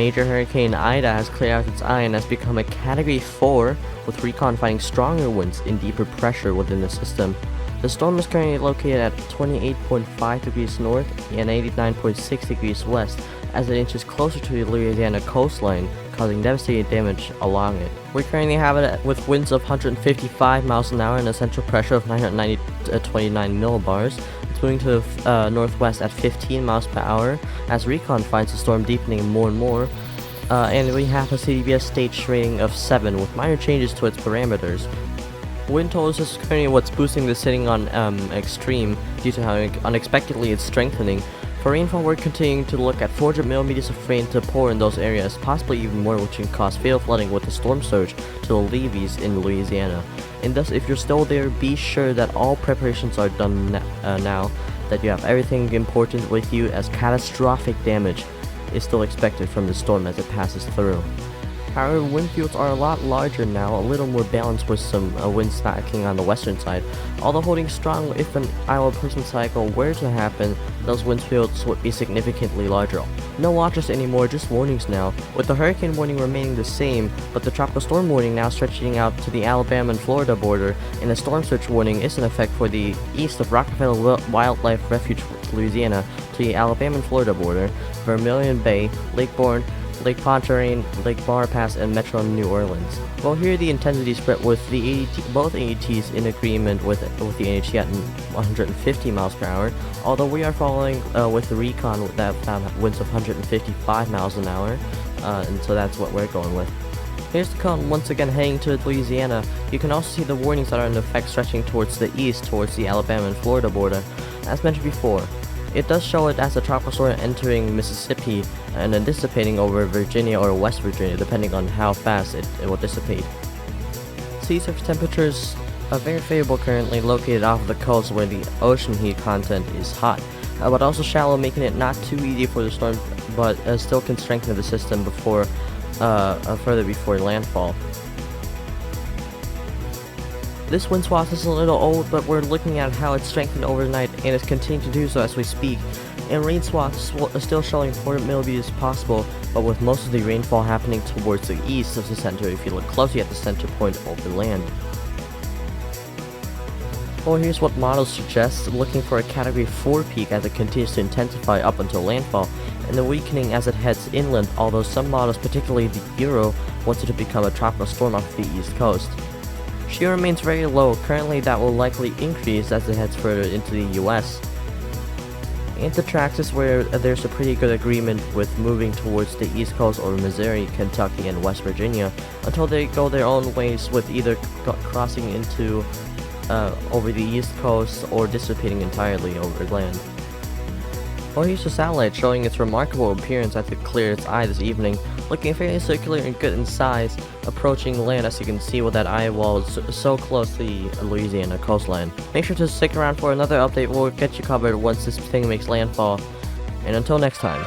major hurricane Ida has cleared out its eye and has become a Category 4, with recon finding stronger winds and deeper pressure within the system. The storm is currently located at 28.5 degrees north and 89.6 degrees west as it inches closer to the Louisiana coastline, causing devastating damage along it. We currently have it with winds of 155 miles an hour and a central pressure of 929 millibars. It's moving to the northwest at 15 miles per hour as recon finds the storm deepening more and more. And we have a CDBS stage rating of 7 with minor changes to its parameters. Wind totals is currently what's boosting the sitting on extreme due to how unexpectedly it's strengthening. For rainfall, we're continuing to look at 400 millimeters of rain to pour in those areas, possibly even more, which can cause fatal flooding with the storm surge to the levees in Louisiana. And thus, if you're still there, be sure that all preparations are done now, that you have everything important with you, as catastrophic damage is still expected from the storm as it passes through. However, wind fields are a lot larger now, a little more balanced with some wind stacking on the western side. Although holding strong, if an Iowa person cycle were to happen, those wind fields would be significantly larger. No watches anymore, just warnings now, with the hurricane warning remaining the same, but the tropical storm warning now stretching out to the Alabama and Florida border, and a storm surge warning is in effect for the east of Rockefeller Wildlife Refuge, Louisiana, to the Alabama and Florida border, Vermilion Bay, Lake Bourne, Lake Pontchartrain, Lake Bonheur, and Metro New Orleans. Well, here the intensity spread with the both AETs in agreement with the NHC at 150 miles per hour, although we are following with the recon that found winds of 155 miles an hour, and so that's what we're going with. Here's the cone once again heading to Louisiana. You can also see the warnings that are in effect stretching towards the east, towards the Alabama and Florida border. As mentioned before, it does show it as a tropical storm entering Mississippi and then dissipating over Virginia or West Virginia, depending on how fast it will dissipate. Sea surface temperatures are very favorable currently, located off the coast where the ocean heat content is hot, but also shallow, making it not too easy for the storm, but still can strengthen the system before further before landfall. This wind swath is a little old, but we're looking at how it's strengthened overnight and is continuing to do so as we speak. And rain swaths is still showing 400 millimeters possible, but with most of the rainfall happening towards the east of the center if you look closely at the center point of the land. Well, here's what models suggest, looking for a Category 4 peak as it continues to intensify up until landfall, and the weakening as it heads inland, although some models, particularly the Euro, wants it to become a tropical storm off the east coast. Shear remains very low, currently that will likely increase as it heads further into the US. Antitrax is where there's a pretty good agreement with moving towards the east coast or Missouri, Kentucky, and West Virginia, until they go their own ways with either crossing into over the east coast or dissipating entirely over land. Well, here's a satellite showing its remarkable appearance as it cleared its eye this evening, looking fairly circular and good in size, approaching land as you can see with that eye wall so close to the Louisiana coastline. Make sure to stick around for another update. We'll get you covered once this thing makes landfall, and until next time.